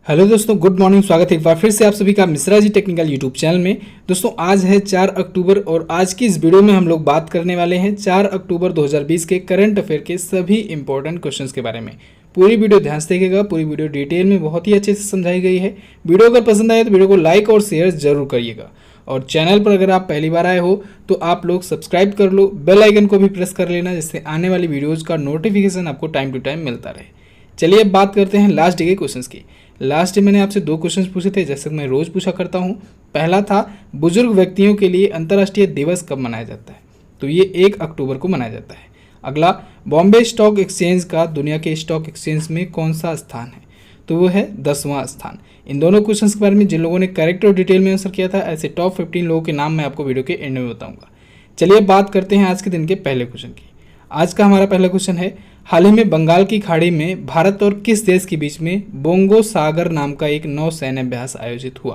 Hello दोस्तों, good morning. स्वागत है एक बार फिर से आप सभी का Mishra ji technical YouTube channel में। दोस्तों आज है 4 अक्टूबर और आज की इस वीडियो में हम लोग बात करने वाले हैं 4 अक्टूबर 2020 के करंट अफेयर के सभी इंपॉर्टेंट क्वेश्चंस के बारे में। पूरी वीडियो ध्यान से देखिएगा, पूरी वीडियो डिटेल में बहुत ही अच्छे से समझाई गई है। वीडियो अगर पसंद आए तो वीडियो को लाइक और शेयर जरूर करिएगा और चैनल पर अगर आप पहली बार आए हो तो आप लोग सब्सक्राइब कर लो, बेल आइकन को भी प्रेस कर लेना जिससे आने वाली वीडियोज़ का नोटिफिकेशन आपको टाइम टू टाइम मिलता रहे। चलिए अब बात करते हैं लास्ट डे के क्वेश्चंस की। लास्ट डे मैंने आपसे 2 क्वेश्चंस पूछे थे, जैसे मैं रोज पूछा करता हूं। पहला था बुजुर्ग व्यक्तियों के लिए अंतर्राष्ट्रीय दिवस कब मनाया जाता है, तो ये 1 अक्टूबर को मनाया जाता है। अगला, बॉम्बे स्टॉक एक्सचेंज का दुनिया के स्टॉक एक्सचेंज में कौन सा स्थान है, तो वो है 10वां स्थान। इन दोनों क्वेश्चंस के बारे में जिन लोगों ने करेक्ट और डिटेल में आंसर किया था, ऐसे टॉप 15 लोगों के नाम मैं आपको वीडियो के एंड में बताऊंगा। चलिए अब बात करते हैं आज के दिन के पहले क्वेश्चन की। आज का हमारा पहला क्वेश्चन है, हाल ही में बंगाल की खाड़ी में भारत और किस देश के बीच में बोंगो सागर नाम का एक नौसैन्य अभ्यास आयोजित हुआ।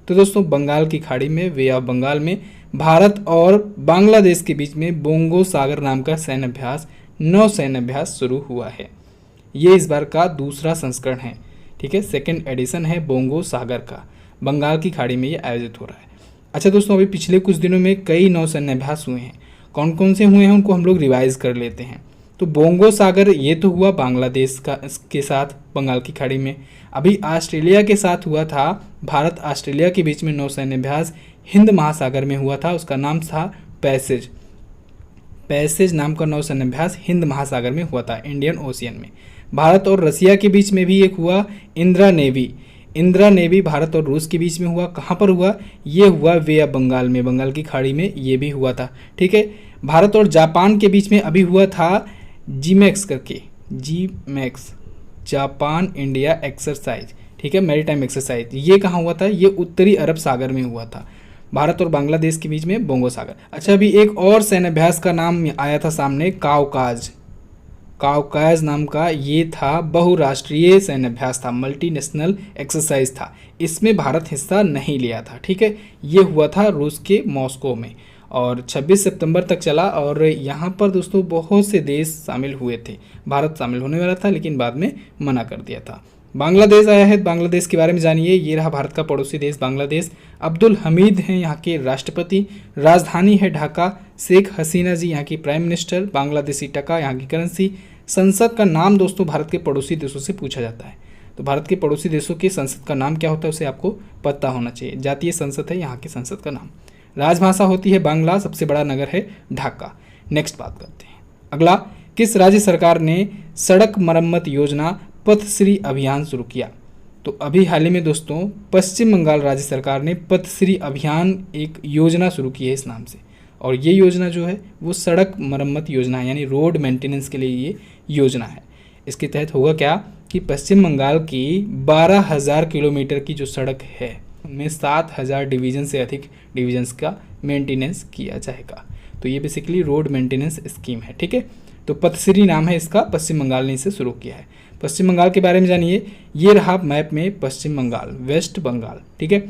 तो दोस्तों बंगाल की खाड़ी में वे ऑफ बंगाल में भारत और बांग्लादेश के बीच में बोंगो सागर नाम का सैन्य अभ्यास नौसैन्य अभ्यास शुरू हुआ है। ये इस बार का दूसरा संस्करण है, ठीक है, सेकेंड एडिशन है बोंगो सागर का। बंगाल की खाड़ी में ये आयोजित हो रहा है। अच्छा दोस्तों, अभी पिछले कुछ दिनों में कई नौसैन्य अभ्यास हुए हैं। कौन कौन से हुए हैं उनको हम लोग रिवाइज कर लेते हैं। तो बोंगो सागर ये तो हुआ बांग्लादेश का के साथ बंगाल की खाड़ी में। अभी ऑस्ट्रेलिया के साथ हुआ था, भारत ऑस्ट्रेलिया के बीच में नौसैन्य अभ्यास हिंद महासागर में हुआ था, उसका नाम था पैसेज। पैसेज नाम का नौसैन्य अभ्यास हिंद महासागर में हुआ था, इंडियन ओशियन में। भारत और रसिया के बीच में भी एक हुआ इंदिरा नेवी। इंदिरा नेवी भारत और रूस के बीच में हुआ। कहाँ पर हुआ, ये हुआ वे ऑफ बंगाल में, बंगाल की खाड़ी में ये भी हुआ था, ठीक है। भारत और जापान के बीच में अभी हुआ था जीमैक्स करके, जीमैक्स जापान इंडिया एक्सरसाइज, ठीक है, मैरीटाइम एक्सरसाइज। ये कहाँ हुआ था, ये उत्तरी अरब सागर में हुआ था, भारत और बांग्लादेश के बीच में बोंगो सागर। अच्छा, अभी एक और सैन्य अभ्यास का नाम आया था सामने, काउकाज। काउकाज नाम का ये था बहुराष्ट्रीय सैन्य अभ्यास था, मल्टीनेशनल एक्सरसाइज था। इसमें भारत हिस्सा नहीं लिया था, ठीक है। ये हुआ था रूस के मॉस्को में और 26 सितंबर तक चला और यहाँ पर दोस्तों बहुत से देश शामिल हुए थे। भारत शामिल होने वाला था लेकिन बाद में मना कर दिया था। बांग्लादेश आया है, बांग्लादेश के बारे में जानिए। ये रहा भारत का पड़ोसी देश बांग्लादेश। अब्दुल हमीद हैं यहाँ के राष्ट्रपति, राजधानी है ढाका। शेख हसीना जी यहाँ की प्राइम मिनिस्टर, बांग्लादेशी टका यहाँ की करेंसी। संसद का नाम दोस्तों भारत के पड़ोसी देशों से पूछा जाता है, तो भारत के पड़ोसी देशों की संसद का नाम क्या होता है उसे आपको पता होना चाहिए। जातीय संसद है यहाँ की संसद का नाम। राजभाषा होती है बांग्ला, सबसे बड़ा नगर है ढाका। नेक्स्ट बात करते हैं। अगला, किस राज्य सरकार ने सड़क मरम्मत योजना पथश्री अभियान शुरू किया। तो अभी हाल ही में दोस्तों पश्चिम बंगाल राज्य सरकार ने पथश्री अभियान एक योजना शुरू की है इस नाम से, और ये योजना जो है वो सड़क मरम्मत योजना है, यानी रोड मेंटेनेंस के लिए ये योजना है। इसके तहत होगा क्या कि पश्चिम बंगाल की 12,000 किलोमीटर की जो सड़क है उनमें 7,000 डिवीजन से अधिक डिवीजन्स का मेंटेनेंस किया जाएगा। तो ये बेसिकली रोड मेंटेनेंस स्कीम है, ठीक है। तो पथश्री नाम है इसका, पश्चिम बंगाल ने इसे शुरू किया है। पश्चिम बंगाल के बारे में जानिए। ये रहा मैप में पश्चिम बंगाल, वेस्ट बंगाल, ठीक है।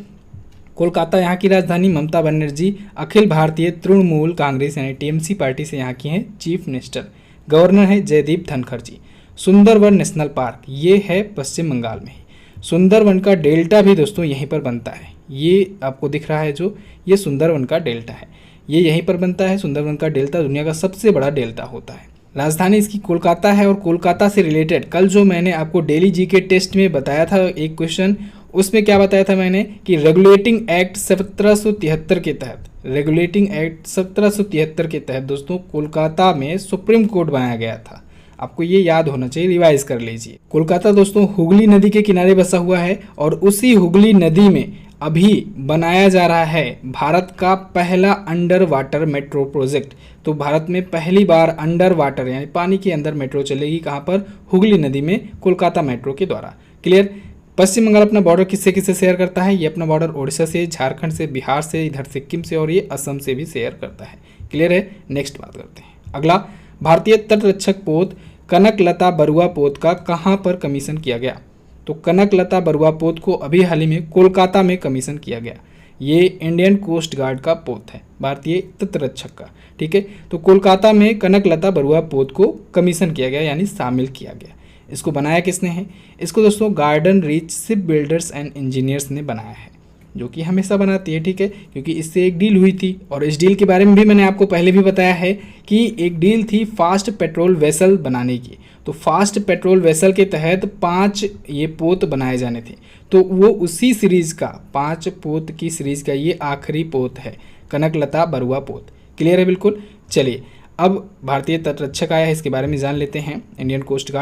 कोलकाता यहाँ की राजधानी। ममता बनर्जी अखिल भारतीय तृणमूल कांग्रेस यानी टीएमसी पार्टी से यहाँ की हैं चीफ मिनिस्टर। गवर्नर है जयदीप धनखड़ जी। सुंदरवन नेशनल पार्क ये है पश्चिम बंगाल में ही। सुंदरवन का डेल्टा भी दोस्तों यहीं पर बनता है। ये आपको दिख रहा है जो, ये सुंदरवन का डेल्टा है, ये यहीं पर बनता है। सुंदरवन का डेल्टा दुनिया का सबसे बड़ा डेल्टा होता है। राजधानी इसकी कोलकाता है। और कोलकाता से रिलेटेड कल जो मैंने आपको डेली जीके टेस्ट में बताया था एक क्वेश्चन, उसमें क्या बताया था मैंने कि रेगुलेटिंग एक्ट 1773 के तहत, रेगुलेटिंग एक्ट 1773 के तहत दोस्तों कोलकाता में सुप्रीम कोर्ट बनाया गया था। आपको ये याद होना चाहिए, रिवाइज कर लीजिए। कोलकाता दोस्तों हुगली नदी के किनारे बसा हुआ है और उसी हुगली नदी में अभी बनाया जा रहा है भारत का पहला अंडर वाटर मेट्रो प्रोजेक्ट। तो भारत में पहली बार अंडर वाटर यानी पानी के अंदर मेट्रो चलेगी। कहाँ पर, हुगली नदी में, कोलकाता मेट्रो के द्वारा। क्लियर। पश्चिम बंगाल अपना बॉर्डर किससे किससे शेयर करता है, ये अपना बॉर्डर ओडिशा से, झारखंड से, बिहार से, इधर सिक्किम से और ये असम से भी शेयर करता है। क्लियर है। नेक्स्ट बात करते हैं। अगला, भारतीय तटरक्षक पोत कनकलता बरुआ पोत का कहाँ पर कमीशन किया गया। तो कनकलता बरुआ पोत को अभी हाल ही में कोलकाता में कमीशन किया गया। ये इंडियन कोस्ट गार्ड का पोत है, भारतीय तटरक्षक का, ठीक है। तो कोलकाता में कनकलता बरुआ पोत को कमीशन किया गया यानी शामिल किया गया। इसको बनाया किसने है? इसको दोस्तों garden reach ship builders and engineers ने बनाया है, जो कि हमेशा बनाती है, ठीक है, क्योंकि इससे एक डील हुई थी। और इस डील के बारे में भी मैंने आपको पहले भी बताया है कि एक डील थी फास्ट पेट्रोल वेसल बनाने की। तो फास्ट पेट्रोल वेसल के तहत 5 ये पोत बनाए जाने थे, तो वो उसी सीरीज़ का 5 पोत की सीरीज़ का ये आखिरी पोत है, कनकलता बरुआ पोत। क्लियर है बिल्कुल। चलिए अब भारतीय तटरक्षक आया है, इसके बारे में जान लेते हैं। इंडियन कोस्ट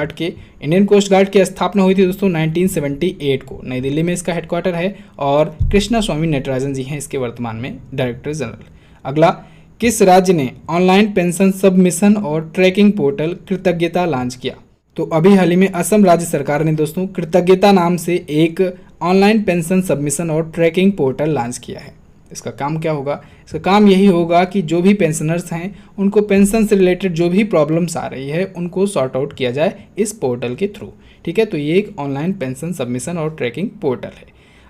गार्ड की स्थापना हुई थी दोस्तों 1978 को, नई दिल्ली में इसका हेडक्वार्टर है और कृष्णा स्वामी नटराजन जी हैं इसके वर्तमान में डायरेक्टर जनरल। अगला, किस राज्य ने ऑनलाइन पेंशन सबमिशन और ट्रैकिंग पोर्टल कृतज्ञता लॉन्च किया? तो अभी हाल ही में असम राज्य सरकार ने दोस्तों कृतज्ञता नाम से एक ऑनलाइन पेंशन सबमिशन और ट्रैकिंग पोर्टल लॉन्च किया है। इसका काम क्या होगा? इसका काम यही होगा कि जो भी पेंशनर्स हैं उनको पेंशन से रिलेटेड जो भी प्रॉब्लम्स आ रही है उनको सॉर्ट आउट किया जाए इस पोर्टल के थ्रू, ठीक है। तो ये एक ऑनलाइन पेंशन सबमिशन और ट्रैकिंग पोर्टल है।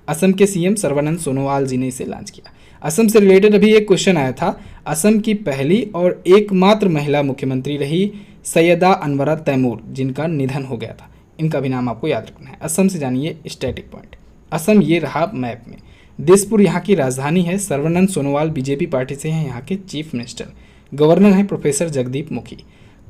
असम के सीएम सर्बानंद सोनोवाल जी ने इसे लॉन्च किया। असम से रिलेटेड अभी एक क्वेश्चन आया था। असम की पहली और एकमात्र महिला मुख्यमंत्री रही सैयदा अनवरा तैमूर, जिनका निधन हो गया था। इनका भी नाम आपको याद रखना है। असम से जानिए स्टैटिक पॉइंट। असम ये रहा मैप में। दिसपुर यहाँ की राजधानी है। सर्बानंद सोनोवाल बीजेपी पार्टी से हैं यहाँ के चीफ मिनिस्टर। गवर्नर हैं प्रोफेसर जगदीप मुखी।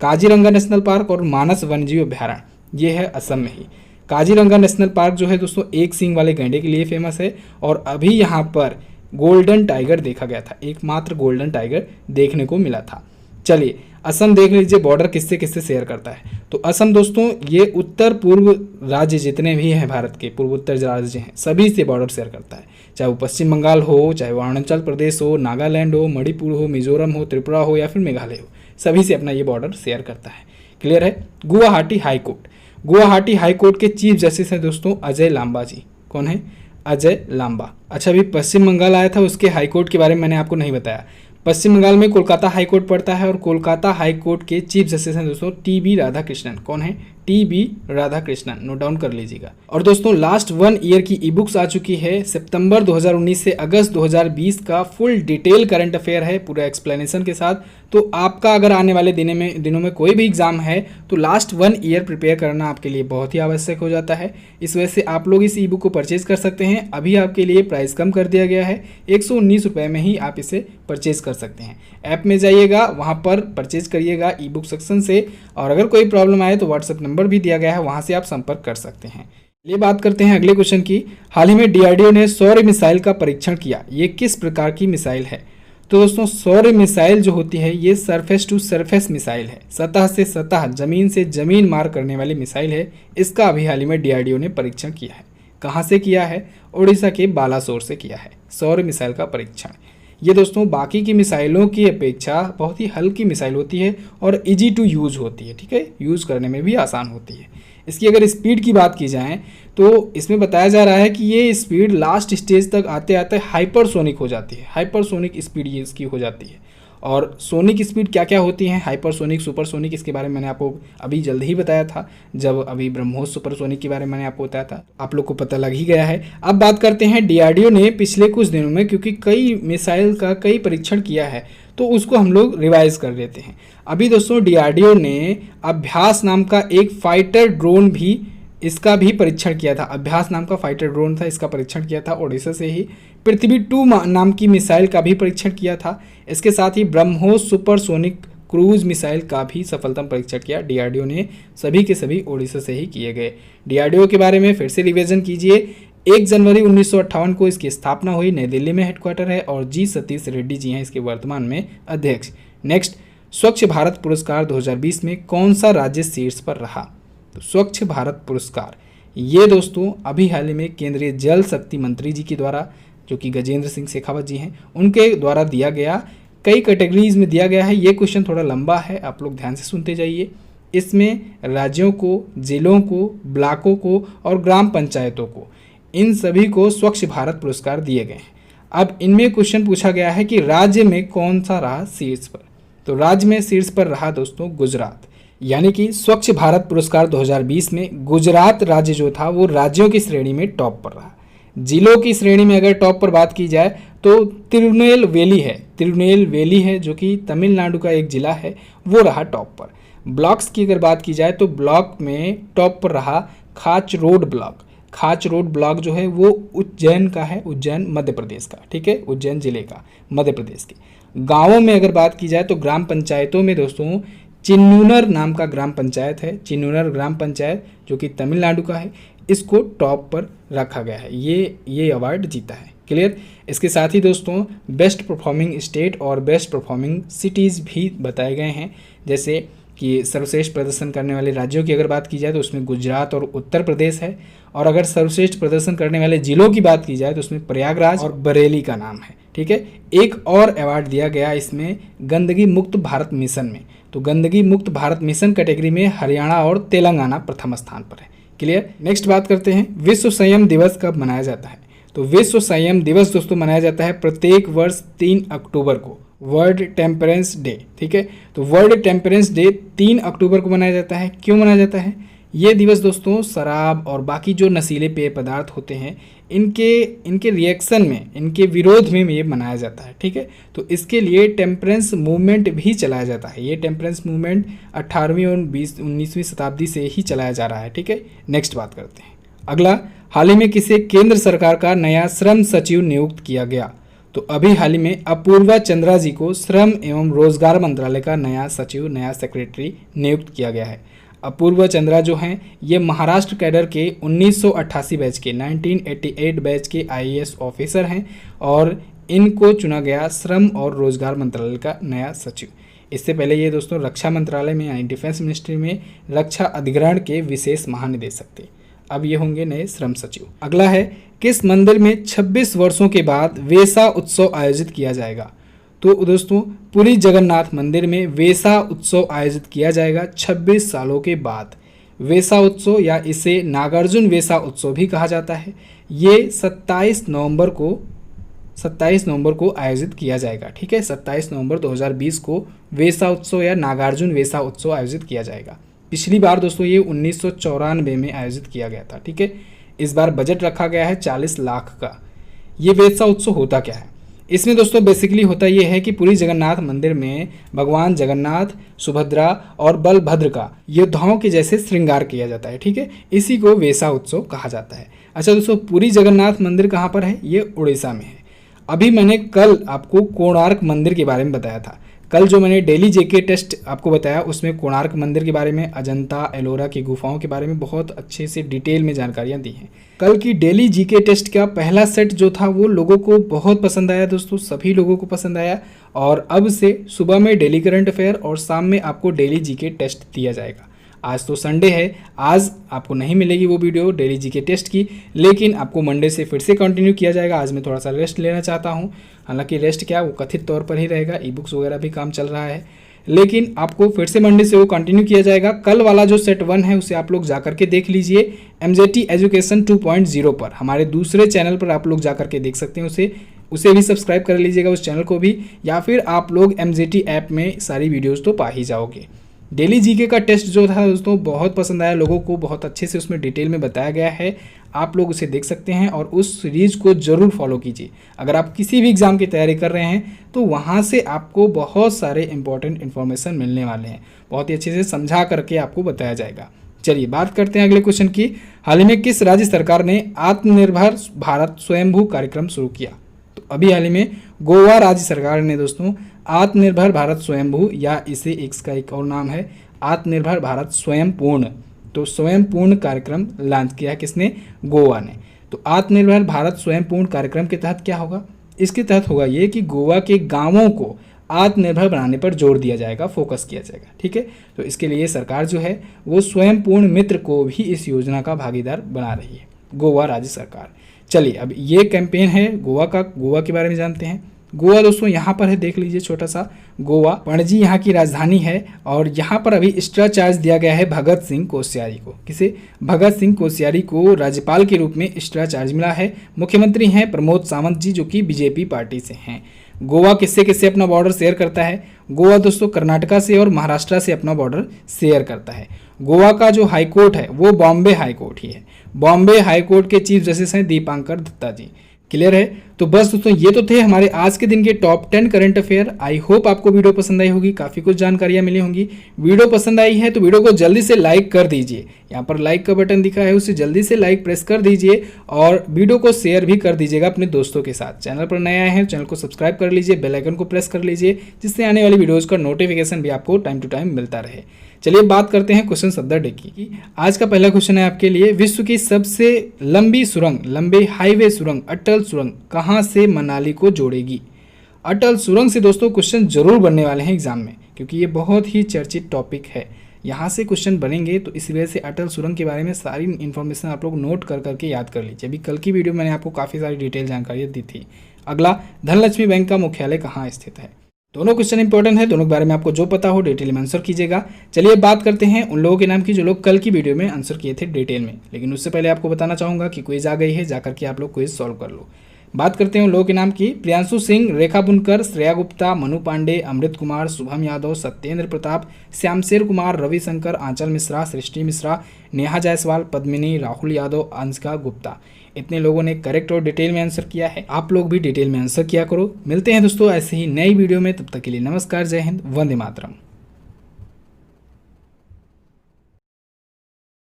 काजीरंगा नेशनल पार्क और मानस वन्यजीव अभ्यारण्य ये है असम में ही। काजीरंगा नेशनल पार्क जो है दोस्तों एक सींग वाले गैंडे के लिए फेमस है और अभी यहाँ पर गोल्डन टाइगर देखा गया था, एकमात्र गोल्डन टाइगर देखने को मिला था। चलिए असम देख लीजिए बॉर्डर किससे किससे शेयर करता है। तो असम दोस्तों ये उत्तर पूर्व राज्य जितने भी हैं भारत के पूर्वोत्तर राज्य हैं सभी से बॉर्डर शेयर करता है, चाहे वो पश्चिम बंगाल हो, चाहे वो अरुणाचल प्रदेश हो, नागालैंड हो, मणिपुर हो, मिजोरम हो, त्रिपुरा हो या फिर मेघालय हो, सभी से अपना ये बॉर्डर शेयर करता है। क्लियर है। गुवाहाटी हाईकोर्ट। गुवाहाटी हाईकोर्ट के चीफ जस्टिस हैं दोस्तों अजय लांबा जी। कौन है? अजय लांबा। अच्छा अभी पश्चिम बंगाल आया था, उसके हाईकोर्ट के बारे में मैंने आपको नहीं बताया। पश्चिम बंगाल में कोलकाता हाईकोर्ट पड़ता है और कोलकाता हाईकोर्ट के चीफ जस्टिस हैं दोस्तों टीबी राधाकृष्णन। कौन है? टीबी राधाकृष्णन, नोट डाउन कर लीजिएगा। और दोस्तों लास्ट 1 ईयर की ई बुक्स आ चुकी है। सितंबर 2019 से अगस्त 2020 का फुल डिटेल करंट अफेयर है पूरा एक्सप्लेनेशन के साथ। तो आपका अगर आने वाले दिनों में कोई भी एग्जाम है तो लास्ट 1 ईयर प्रिपेयर करना आपके लिए बहुत ही आवश्यक हो जाता है। इस वजह से आप लोग इस ई बुक को परचेज कर सकते हैं। अभी आपके लिए प्राइस कम कर दिया गया है, 119 रुपये में ही आप इसे परचेज कर सकते हैं। ऐप में जाइएगा, वहाँ पर परचेज करिएगा ई बुक सेक्शन से, और अगर कोई प्रॉब्लम आए तो व्हाट्सएप नंबर भी दिया गया है, वहाँ से आप संपर्क कर सकते हैं। ये बात करते हैं अगले क्वेश्चन की। हाल ही में डीआरडीओ ने सौर्य मिसाइल का परीक्षण किया। ये किस प्रकार की मिसाइल है? तो दोस्तों सौर्य मिसाइल जो होती है ये सरफेस टू सरफेस मिसाइल है, सतह से सतह, जमीन से जमीन मार करने वाली मिसाइल है। इसका अभी हाल ही में डीआरडीओ ने परीक्षण किया है। कहाँ से किया है? उड़ीसा के बालासोर से किया है सौर्य मिसाइल का परीक्षण। ये दोस्तों बाकी की मिसाइलों की अपेक्षा बहुत ही हल्की मिसाइल होती है और इजी टू यूज होती है, ठीक है, यूज़ करने में भी आसान होती है। इसकी अगर स्पीड की बात की जाए तो इसमें बताया जा रहा है कि ये स्पीड लास्ट स्टेज तक आते आते हाइपरसोनिक हो जाती है। हाइपरसोनिक स्पीड ये इसकी हो जाती है। और सोनिक स्पीड क्या क्या होती हैं, हाइपरसोनिक, सुपरसोनिक, इसके बारे में मैंने आपको अभी जल्द ही बताया था जब अभी ब्रह्मोस सुपरसोनिक के बारे में मैंने आपको बताया था, आप लोग को पता लग ही गया है। अब बात करते हैं डीआरडीओ ने पिछले कुछ दिनों में, क्योंकि कई मिसाइल का कई परीक्षण किया है तो उसको हम लोग रिवाइज कर लेते हैं। अभी दोस्तों डीआरडीओ ने अभ्यास नाम का एक फाइटर ड्रोन भी, इसका भी परीक्षण किया था। अभ्यास नाम का फाइटर ड्रोन था, इसका परीक्षण किया था ओडिशा से ही। पृथ्वी 2 नाम की मिसाइल का भी परीक्षण किया था। इसके साथ ही ब्रह्मोस सुपरसोनिक क्रूज मिसाइल का भी सफलतम परीक्षण किया डीआरडीओ ने। सभी के सभी ओडिशा से ही किए गए। डीआरडीओ के बारे में फिर से रिवीजन कीजिए। 1 जनवरी 1958 को इसकी स्थापना हुई, नई दिल्ली में हेडक्वार्टर है और जी सतीश रेड्डी जी हैं इसके वर्तमान में अध्यक्ष। नेक्स्ट, स्वच्छ भारत पुरस्कार 2020 में कौन सा राज्य शीर्ष पर रहा? तो स्वच्छ भारत पुरस्कार ये दोस्तों अभी हाल ही में केंद्रीय जल शक्ति मंत्री जी के द्वारा, जो कि गजेंद्र सिंह शेखावत जी हैं, उनके द्वारा दिया गया। कई कैटेगरीज में दिया गया है। ये क्वेश्चन थोड़ा लंबा है, आप लोग ध्यान से सुनते जाइए। इसमें राज्यों को, जिलों को, ब्लॉकों को और ग्राम पंचायतों को, इन सभी को स्वच्छ भारत पुरस्कार दिए गए हैं। अब इनमें क्वेश्चन पूछा गया है कि राज्य में कौन सा रहा शीर्ष पर? तो राज्य में शीर्ष पर रहा दोस्तों गुजरात। यानी कि स्वच्छ भारत पुरस्कार 2020 में गुजरात राज्य जो था वो राज्यों की श्रेणी में टॉप पर रहा। जिलों की श्रेणी में अगर टॉप पर बात की जाए तो तिरुनेलवेली है, जो कि तमिलनाडु का एक जिला है, वो रहा टॉप पर। ब्लॉक्स की अगर बात की जाए तो ब्लॉक में टॉप पर रहा खाच रोड ब्लॉक। खाच रोड ब्लॉक जो है वो उज्जैन का है, उज्जैन मध्य प्रदेश का, ठीक है, उज्जैन जिले का, मध्य प्रदेश के। गाँवों में अगर बात की जाए तो ग्राम पंचायतों में दोस्तों चिन्नूनर नाम का ग्राम पंचायत है, चिन्नूनर ग्राम पंचायत जो कि तमिलनाडु का है, इसको टॉप पर रखा गया है, ये अवार्ड जीता है। क्लियर। इसके साथ ही दोस्तों बेस्ट परफॉर्मिंग स्टेट और बेस्ट परफॉर्मिंग सिटीज़ भी बताए गए हैं, जैसे कि सर्वश्रेष्ठ प्रदर्शन करने वाले राज्यों की अगर बात की जाए तो उसमें गुजरात और उत्तर प्रदेश है, और अगर सर्वश्रेष्ठ प्रदर्शन करने वाले जिलों की बात की जाए तो उसमें प्रयागराज और बरेली का नाम है, ठीक है। एक और अवार्ड दिया गया इसमें गंदगी मुक्त भारत मिशन में, तो गंदगी मुक्त भारत मिशन कैटेगरी में हरियाणा और तेलंगाना प्रथम स्थान पर है। क्लियर। नेक्स्ट बात करते हैं विश्व संयम दिवस कब मनाया जाता है। तो विश्व संयम दिवस दोस्तों मनाया जाता है प्रत्येक वर्ष 3 अक्टूबर को, वर्ल्ड टेम्परेंस डे, ठीक है। तो वर्ल्ड टेम्परेंस डे 3 अक्टूबर को मनाया जाता है। क्यों मनाया जाता है ये दिवस दोस्तों? शराब और बाकी जो नशीले पेय पदार्थ होते हैं इनके रिएक्शन में, इनके विरोध में ये मनाया जाता है, ठीक है। तो इसके लिए टेम्परेंस मूवमेंट भी चलाया जाता है। ये टेम्परेंस मूवमेंट 18वीं और 19वीं शताब्दी से ही चलाया जा रहा है, ठीक है। नेक्स्ट बात करते हैं अगला, हाल ही में किसे केंद्र सरकार का नया श्रम सचिव नियुक्त किया गया। तो अभी हाल ही में अपूर्वा चंद्रा जी को श्रम एवं रोजगार मंत्रालय का नया सचिव, नया सेक्रेटरी नियुक्त किया गया है। अपूर्वा चंद्रा जो हैं ये महाराष्ट्र कैडर के 1988 बैच के 1988 बैच के आईएएस ऑफिसर हैं और इनको चुना गया श्रम और रोजगार मंत्रालय का नया सचिव। इससे पहले ये दोस्तों रक्षा मंत्रालय में यानी डिफेंस मिनिस्ट्री में रक्षा अधिग्रहण के विशेष महानिदेशक थे। अब ये होंगे नए श्रम सचिव। अगला है किस मंदिर में 26 वर्षों के बाद वेसा उत्सव आयोजित किया जाएगा। तो दोस्तों पुरी जगन्नाथ मंदिर में वेसा उत्सव आयोजित किया जाएगा 26 सालों के बाद। वेसा उत्सव या इसे नागार्जुन वेसा उत्सव भी कहा जाता है। ये 27 नवंबर को आयोजित किया जाएगा, ठीक है। 27 नवंबर 2020 को वेसा उत्सव या नागार्जुन वेसा उत्सव आयोजित किया जाएगा। पिछली बार दोस्तों ये 1994 में आयोजित किया गया था, ठीक है। इस बार बजट रखा गया है 40 लाख का। ये वेसा उत्सव होता क्या है? इसमें दोस्तों बेसिकली होता ये है कि पुरी जगन्नाथ मंदिर में भगवान जगन्नाथ, सुभद्रा और बलभद्र का योद्धाओं के जैसे श्रृंगार किया जाता है, ठीक है। इसी को वेसा उत्सव कहा जाता है। अच्छा दोस्तों पुरी जगन्नाथ मंदिर कहाँ पर है? ये उड़ीसा में है। अभी मैंने कल आपको कोणार्क मंदिर के बारे में बताया था। कल जो मैंने डेली जेके टेस्ट आपको बताया उसमें कोणार्क मंदिर के बारे में, अजंता एलोरा की गुफाओं के बारे में बहुत अच्छे से डिटेल में जानकारियां दी हैं। कल की डेली जीके टेस्ट का पहला सेट जो था वो लोगों को बहुत पसंद आया दोस्तों, सभी लोगों को पसंद आया। और अब से सुबह में डेली करंट अफेयर और शाम में आपको डेली जीके टेस्ट दिया जाएगा। आज तो संडे है, आज आपको नहीं मिलेगी वो वीडियो डेली जीके टेस्ट की, लेकिन आपको मंडे से फिर से कंटिन्यू किया जाएगा। आज मैं थोड़ा सा रेस्ट लेना चाहता हूँ, हालांकि रेस्ट क्या वो कथित तौर पर ही रहेगा, ई बुक्स वगैरह भी काम चल रहा है, लेकिन आपको फिर से मंडे से वो कंटिन्यू किया जाएगा। कल वाला जो सेट 1 है उसे आप लोग जाकर के देख लीजिए MJT एजुकेशन 2.0 पर, हमारे दूसरे चैनल पर आप लोग जाकर के देख सकते हैं। उसे भी सब्सक्राइब कर लीजिएगा उस चैनल को भी, या फिर आप लोग MJT ऐप में सारी वीडियोज़ तो पा ही जाओगे। डेली जीके का टेस्ट जो था दोस्तों बहुत पसंद आया लोगों को, बहुत अच्छे से उसमें डिटेल में बताया गया है। आप लोग उसे देख सकते हैं और उस सीरीज को ज़रूर फॉलो कीजिए। अगर आप किसी भी एग्ज़ाम की तैयारी कर रहे हैं तो वहाँ से आपको बहुत सारे इंपॉर्टेंट इन्फॉर्मेशन मिलने वाले हैं, बहुत ही अच्छे से समझा करके आपको बताया जाएगा। चलिए बात करते हैं अगले क्वेश्चन की। हाल ही में किस राज्य सरकार ने आत्मनिर्भर भारत स्वयंभू कार्यक्रम शुरू किया? तो अभी हाल ही में गोवा राज्य सरकार ने दोस्तों आत्मनिर्भर भारत स्वयंभू, या इसे इसका एक और नाम है आत्मनिर्भर भारत स्वयं पूर्ण, तो स्वयं पूर्ण कार्यक्रम लॉन्च किया है। किसने? गोवा ने। तो आत्मनिर्भर भारत स्वयं पूर्ण कार्यक्रम के तहत क्या होगा? इसके तहत होगा ये कि गोवा के गांवों को आत्मनिर्भर बनाने पर जोर दिया जाएगा, फोकस किया जाएगा, ठीक है। तो इसके लिए सरकार जो है वो स्वयं पूर्ण मित्र को भी इस योजना का भागीदार बना रही है, गोवा राज्य सरकार। चलिए अब ये कैंपेन है गोवा का, गोवा के बारे में जानते हैं। गोवा दोस्तों यहाँ पर है, देख लीजिए छोटा सा गोवा, पणजी यहाँ की राजधानी है। और यहाँ पर अभी एक्स्ट्रा चार्ज दिया गया है भगत सिंह कोश्यारी को। किसे? भगत सिंह कोश्यारी को राज्यपाल के रूप में एक्स्ट्रा चार्ज मिला है। मुख्यमंत्री हैं प्रमोद सावंत जी जो कि बीजेपी पार्टी से हैं। गोवा किससे किससे अपना बॉर्डर शेयर करता है? गोवा दोस्तों कर्नाटका से और महाराष्ट्र से अपना बॉर्डर शेयर करता है। गोवा का जो हाईकोर्ट है वो बॉम्बे हाईकोर्ट ही है। बॉम्बे हाईकोर्ट के चीफ जस्टिस हैं दीपांकर दत्ता जी। क्लियर है। तो बस दोस्तों ये तो थे हमारे आज के दिन के top 10 current affair. I hope आपको वीडियो पसंद आई होगी, काफ़ी कुछ जानकारियां मिली होंगी। वीडियो पसंद आई है तो वीडियो को जल्दी से लाइक कर दीजिए, यहाँ पर लाइक का बटन दिखा है उसे जल्दी से लाइक प्रेस कर दीजिए और वीडियो को शेयर भी कर दीजिएगा अपने दोस्तों के साथ। चैनल पर नया है चैनल को सब्सक्राइब कर लीजिए, बेल आइकन को प्रेस कर लीजिए जिससे आने वाली वीडियोज़ का नोटिफिकेशन भी आपको टाइम टू टाइम मिलता रहे। चलिए बात करते हैं क्वेश्चन ऑफ द डे की। आज का पहला क्वेश्चन है आपके लिए, विश्व की सबसे लंबी सुरंग, लंबे हाईवे सुरंग, अटल सुरंग कहाँ से मनाली को जोड़ेगी? अटल सुरंग से दोस्तों क्वेश्चन जरूर बनने वाले हैं एग्जाम में, क्योंकि ये बहुत ही चर्चित टॉपिक है। यहाँ से क्वेश्चन बनेंगे तो इस वजह से अटल सुरंग के बारे में सारी इन्फॉर्मेशन आप लोग नोट कर करके याद कर लीजिए। अभी कल की वीडियो मैंने आपको काफ़ी सारी डिटेल जानकारी दी थी। अगला, धनलक्ष्मी बैंक का मुख्यालय कहाँ स्थित है? दोनों क्वेश्चन इंपॉर्टेंट है, दोनों के बारे में आपको जो पता हो डिटेल में आंसर कीजिएगा। चलिए बात करते हैं उन लोगों के नाम की जो लोग कल की वीडियो में आंसर किए थे डिटेल में, लेकिन उससे पहले आपको बताना चाहूँगा कि क्विज आ गई है, जाकर के आप लोग क्विज सॉल्व कर लो। बात करते हैं उन लोगों के नाम की, प्रियांशु सिंह, रेखा बुनकर, श्रेया गुप्ता, मनु पांडे, अमृत कुमार, शुभम यादव, सत्येंद्र प्रताप, श्यामशेर कुमार, रविशंकर, आंचल मिश्रा, सृष्टि मिश्रा, नेहा जायसवाल, पद्मिनी, राहुल यादव, अंशिका गुप्ता। इतने लोगों ने करेक्ट और डिटेल में आंसर किया है। आप लोग भी डिटेल में आंसर किया करो। मिलते हैं दोस्तों ऐसे ही नई वीडियो में, तब तक के लिए नमस्कार, जय हिंद, वंदे मातरम।